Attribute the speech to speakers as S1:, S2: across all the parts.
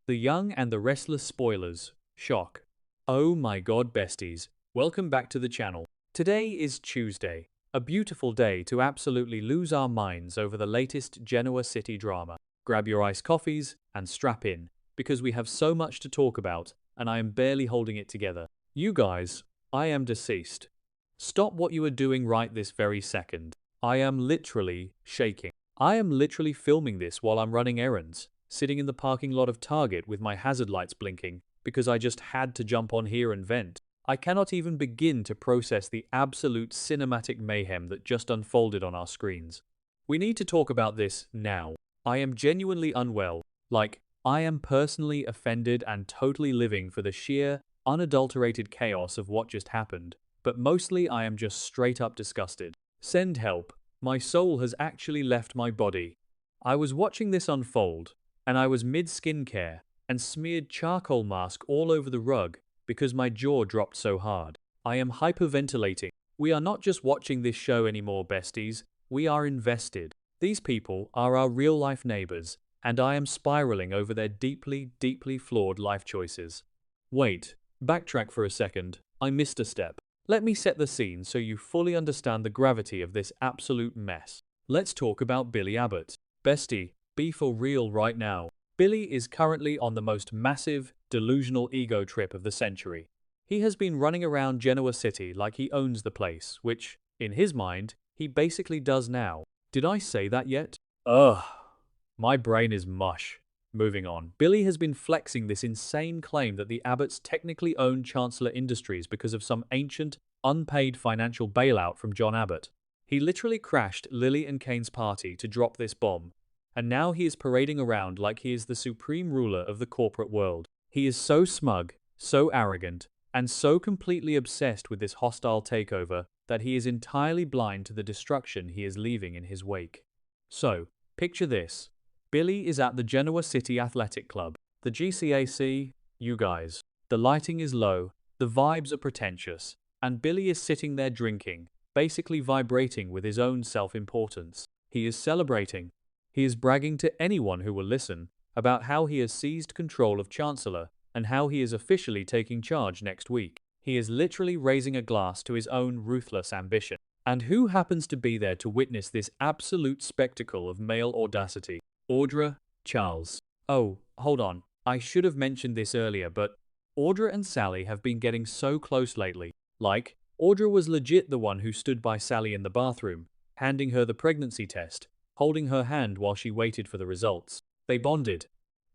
S1: The Young and the Restless spoilers. Shock. Oh my god, besties. Welcome back to the channel. Today is Tuesday. A beautiful day to absolutely lose our minds over the latest Genoa City drama. Grab your iced coffees and strap in, because we have so much to talk about, and I am barely holding it together. You guys, I am deceased. Stop what you are doing right this very second. I am literally shaking. I am literally filming this while I'm running errands, sitting in the parking lot of Target with my hazard lights blinking, because I just had to jump on here and vent. I cannot even begin to process the absolute cinematic mayhem that just unfolded on our screens. We need to talk about this now. I am genuinely unwell. I am personally offended and totally living for the sheer, unadulterated chaos of what just happened, but mostly I am just straight up disgusted. Send help. My soul has actually left my body. I was watching this unfold, and I was mid-skincare and smeared charcoal mask all over the rug because my jaw dropped so hard. I am hyperventilating. We are not just watching this show anymore, besties. We are invested. These people are our real-life neighbors, and I am spiraling over their deeply, deeply flawed life choices. Wait, backtrack for a second. I missed a step. Let me set the scene so you fully understand the gravity of this absolute mess. Let's talk about Billy Abbott. Bestie, be for real right now. Billy is currently on the most massive, delusional ego trip of the century. He has been running around Genoa City like he owns the place, which, in his mind, he basically does now. Did I say that yet? Ugh. My brain is mush. Moving on. Billy has been flexing this insane claim that the Abbotts technically own Chancellor Industries because of some ancient, unpaid financial bailout from John Abbott. He literally crashed Lily and Kane's party to drop this bomb, and now he is parading around like he is the supreme ruler of the corporate world. He is so smug, so arrogant, and so completely obsessed with this hostile takeover that he is entirely blind to the destruction he is leaving in his wake. So, picture this. Billy is at the Genoa City Athletic Club. The GCAC, you guys. The lighting is low, the vibes are pretentious, and Billy is sitting there drinking, basically vibrating with his own self-importance. He is celebrating. He is bragging to anyone who will listen about how he has seized control of Chancellor and how he is officially taking charge next week. He is literally raising a glass to his own ruthless ambition. And who happens to be there to witness this absolute spectacle of male audacity? AUDRA, Charles. Oh, hold on. I should have mentioned this earlier, but AUDRA and Sally have been getting so close lately. AUDRA was legit the one who stood by Sally in the bathroom, handing her the pregnancy test, holding her hand while she waited for the results. They bonded.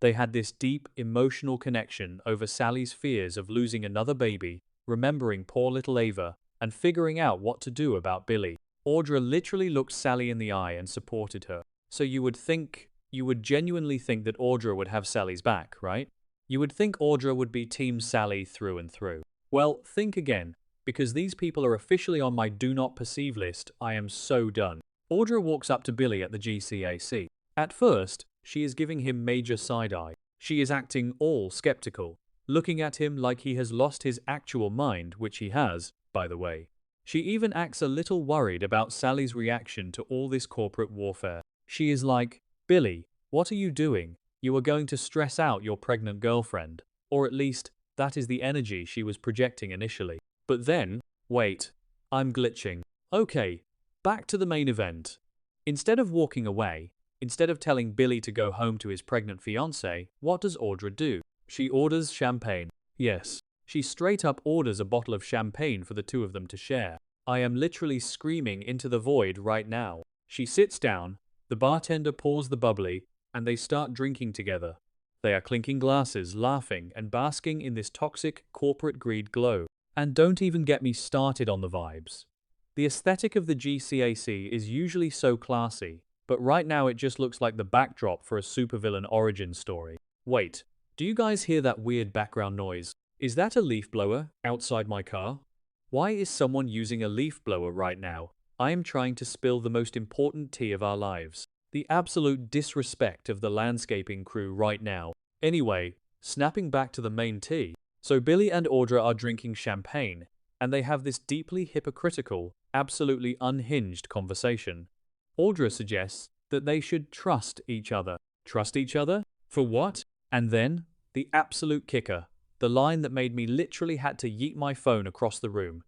S1: They had this deep, emotional connection over Sally's fears of losing another baby, remembering poor little Ava, and figuring out what to do about Billy. AUDRA literally looked Sally in the eye and supported her. So you would genuinely think that AUDRA would have Sally's back, right? You would think AUDRA would be Team Sally through and through. Well, think again, because these people are officially on my do not perceive list. I am so done. AUDRA walks up to Billy at the GCAC. At first, she is giving him major side-eye. She is acting all skeptical, looking at him like he has lost his actual mind, which he has, by the way. She even acts a little worried about Sally's reaction to all this corporate warfare. She is like, Billy, what are you doing? You are going to stress out your pregnant girlfriend. Or at least, that is the energy she was projecting initially. But then, wait, I'm glitching. Okay, back to the main event. Instead of walking away, instead of telling Billy to go home to his pregnant fiancée, what does AUDRA do? She orders champagne. Yes, she straight up orders a bottle of champagne for the two of them to share. I am literally screaming into the void right now. She sits down, the bartender pours the bubbly, and they start drinking together. They are clinking glasses, laughing, and basking in this toxic corporate greed glow. And don't even get me started on the vibes. The aesthetic of the GCAC is usually so classy, but right now it just looks like the backdrop for a supervillain origin story. Wait, do you guys hear that weird background noise? Is that a leaf blower outside my car? Why is someone using a leaf blower right now? I am trying to spill the most important tea of our lives. The absolute disrespect of the landscaping crew right now. Anyway, snapping back to the main tea. So Billy and AUDRA are drinking champagne, and they have this deeply hypocritical, absolutely unhinged conversation. AUDRA suggests that they should trust each other. Trust each other? For what? And then, the absolute kicker, the line that made me literally had to yeet my phone across the room.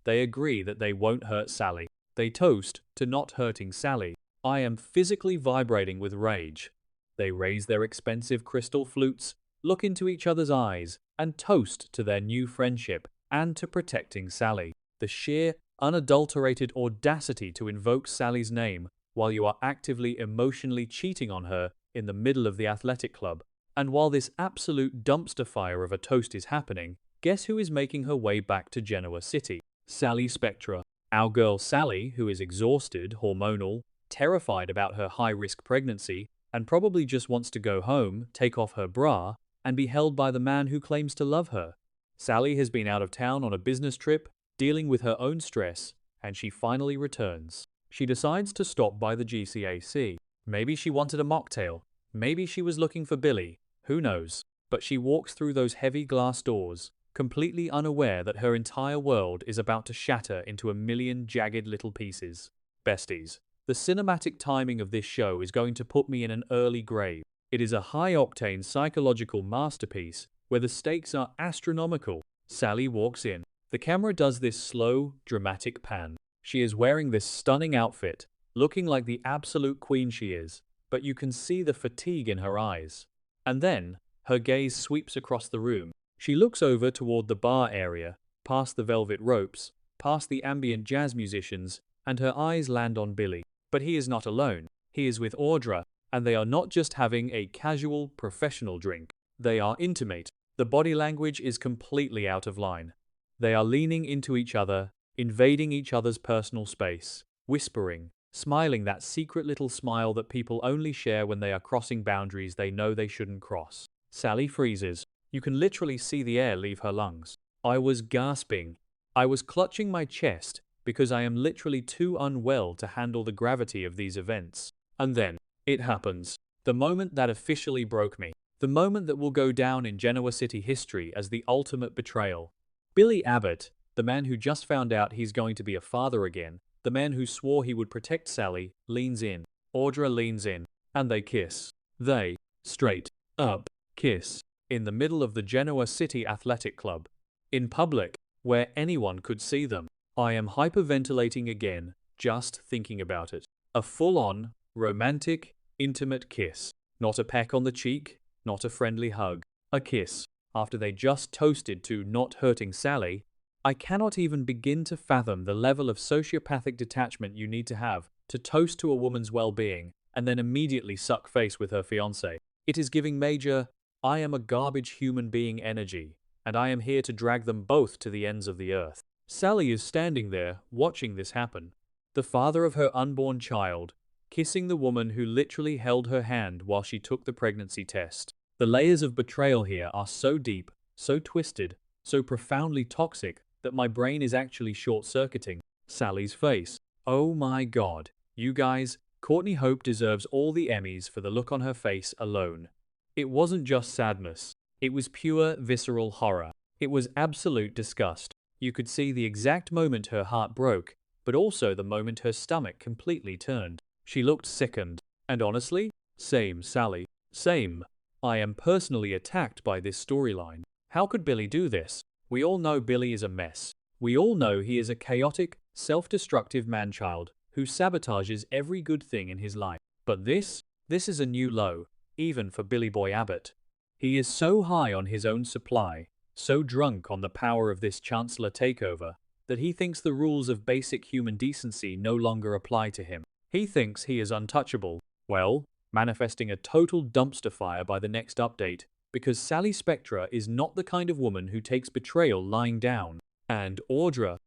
S1: They agree that they won't hurt Sally. They toast to not hurting Sally. I am physically vibrating with rage. They raise their expensive crystal flutes, look into each other's eyes, and toast to their new friendship and to protecting Sally. The sheer, unadulterated audacity to invoke Sally's name while you are actively emotionally cheating on her in the middle of the athletic club. And while this absolute dumpster fire of a toast is happening, guess who is making her way back to Genoa City? Sally Spectra. Our girl Sally, who is exhausted, hormonal, terrified about her high-risk pregnancy, and probably just wants to go home, take off her bra, and be held by the man who claims to love her. Sally has been out of town on a business trip, dealing with her own stress, and she finally returns. She decides to stop by the GCAC. Maybe she wanted a mocktail. Maybe she was looking for Billy. Who knows? But she walks through those heavy glass doors, completely unaware that her entire world is about to shatter into a million jagged little pieces. Besties, the cinematic timing of this show is going to put me in an early grave. It is a high-octane psychological masterpiece where the stakes are astronomical. Sally walks in. The camera does this slow, dramatic pan. She is wearing this stunning outfit, looking like the absolute queen she is, but you can see the fatigue in her eyes. And then, her gaze sweeps across the room. She looks over toward the bar area, past the velvet ropes, past the ambient jazz musicians, and her eyes land on Billy. But he is not alone. He is with AUDRA, and they are not just having a casual, professional drink. They are intimate. The body language is completely out of line. They are leaning into each other, invading each other's personal space, whispering, smiling that secret little smile that people only share when they are crossing boundaries they know they shouldn't cross. Sally freezes. You can literally see the air leave her lungs. I was gasping. I was clutching my chest because I am literally too unwell to handle the gravity of these events. And then, it happens. The moment that officially broke me. The moment that will go down in Genoa City history as the ultimate betrayal. Billy Abbott, the man who just found out he's going to be a father again, the man who swore he would protect Sally, leans in. AUDRA leans in. And they kiss. They, straight up, kiss. In the middle of the Genoa City Athletic Club. In public, where anyone could see them. I am hyperventilating again, just thinking about it. A full-on, romantic, intimate kiss. Not a peck on the cheek, not a friendly hug. A kiss. After they just toasted to not hurting Sally. I cannot even begin to fathom the level of sociopathic detachment you need to have to toast to a woman's well-being and then immediately suck face with her fiancé. It is giving major, I am a garbage human being energy, and I am here to drag them both to the ends of the earth. Sally is standing there, watching this happen. The father of her unborn child, kissing the woman who literally held her hand while she took the pregnancy test. The layers of betrayal here are so deep, so twisted, so profoundly toxic that my brain is actually short-circuiting. Sally's face. Oh my God. You guys, Courtney Hope deserves all the Emmys for the look on her face alone. It wasn't just sadness. It was pure, visceral horror. It was absolute disgust. You could see the exact moment her heart broke, but also the moment her stomach completely turned. She looked sickened. And honestly, same, Sally. Same. I am personally attacked by this storyline. How could Billy do this? We all know Billy is a mess. We all know he is a chaotic, self-destructive man-child who sabotages every good thing in his life. But this is a new low, even for Billy Boy Abbott. He is so high on his own supply, so drunk on the power of this Chancellor takeover, that he thinks the rules of basic human decency no longer apply to him. He thinks he is untouchable. Well, manifesting a total dumpster fire by the next update, because Sally Spectra is not the kind of woman who takes betrayal lying down. And AUDRA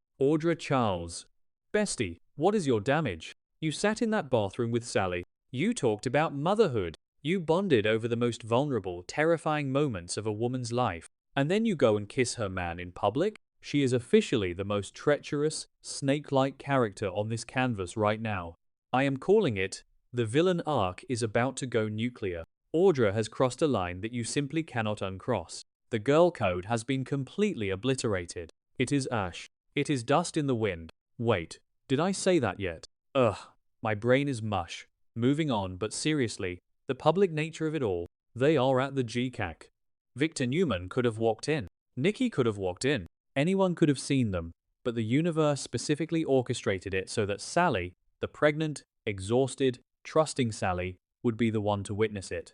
S1: Charles. Bestie, what is your damage? You sat in that bathroom with Sally. You talked about motherhood. You bonded over the most vulnerable, terrifying moments of a woman's life. And then you go and kiss her man in public? She is officially the most treacherous, snake-like character on this canvas right now. I am calling it, the villain arc is about to go nuclear. AUDRA has crossed a line that you simply cannot uncross. The girl code has been completely obliterated. It is ash. It is dust in the wind. Wait, did I say that yet? Ugh, my brain is mush. Moving on, but seriously, the public nature of it all. They are at the GCAC. Victor Newman could have walked in. Nikki could have walked in. Anyone could have seen them, but the universe specifically orchestrated it so that Sally, the pregnant, exhausted, trusting Sally, would be the one to witness it.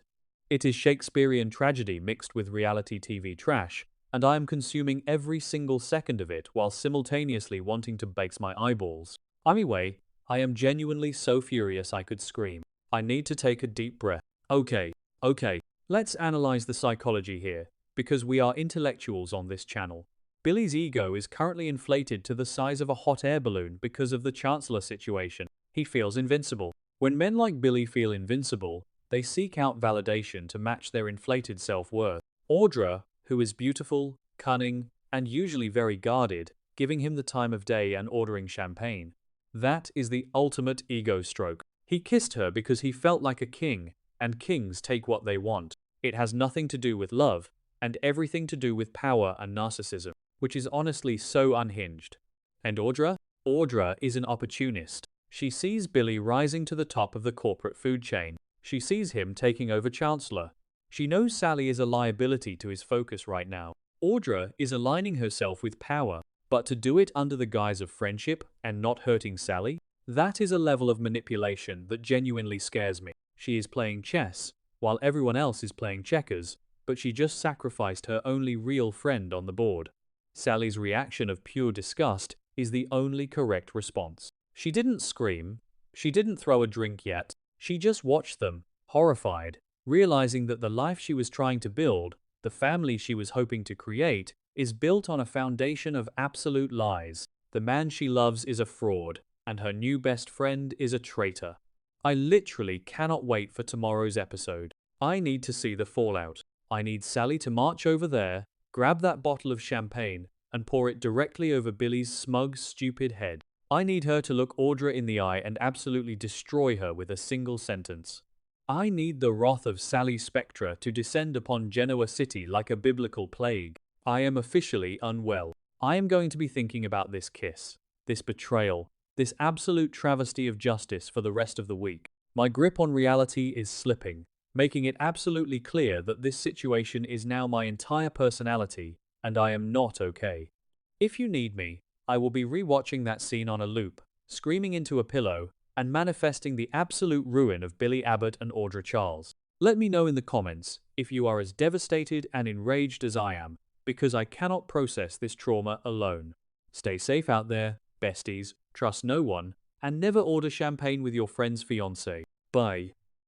S1: It is Shakespearean tragedy mixed with reality TV trash, and I am consuming every single second of it while simultaneously wanting to bake my eyeballs. Anyway, I am genuinely so furious I could scream. I need to take a deep breath. Okay, let's analyze the psychology here, because we are intellectuals on this channel. Billy's ego is currently inflated to the size of a hot air balloon because of the Chancellor situation. He feels invincible. When men like Billy feel invincible, they seek out validation to match their inflated self-worth. AUDRA, who is beautiful, cunning, and usually very guarded, giving him the time of day and ordering champagne. That is the ultimate ego stroke. He kissed her because he felt like a king, and kings take what they want. It has nothing to do with love, and everything to do with power and narcissism, which is honestly so unhinged. And AUDRA? AUDRA is an opportunist. She sees Billy rising to the top of the corporate food chain. She sees him taking over Chancellor. She knows Sally is a liability to his focus right now. AUDRA is aligning herself with power, but to do it under the guise of friendship and not hurting Sally? That is a level of manipulation that genuinely scares me. She is playing chess, while everyone else is playing checkers, but she just sacrificed her only real friend on the board. Sally's reaction of pure disgust is the only correct response. She didn't scream. She didn't throw a drink yet. She just watched them, horrified, realizing that the life she was trying to build, the family she was hoping to create, is built on a foundation of absolute lies. The man she loves is a fraud, and her new best friend is a traitor. I literally cannot wait for tomorrow's episode. I need to see the fallout. I need Sally to march over there, grab that bottle of champagne, and pour it directly over Billy's smug, stupid head. I need her to look AUDRA in the eye and absolutely destroy her with a single sentence. I need the wrath of Sally Spectra to descend upon Genoa City like a biblical plague. I am officially unwell. I am going to be thinking about this kiss, this betrayal, this absolute travesty of justice for the rest of the week. My grip on reality is slipping, making it absolutely clear that this situation is now my entire personality, and I am not okay. If you need me, I will be rewatching that scene on a loop, screaming into a pillow, and manifesting the absolute ruin of Billy Abbott and AUDRA Charles. Let me know in the comments if you are as devastated and enraged as I am, because I cannot process this trauma alone. Stay safe out there, besties, trust no one, and never order champagne with your friend's fiancé. Bye.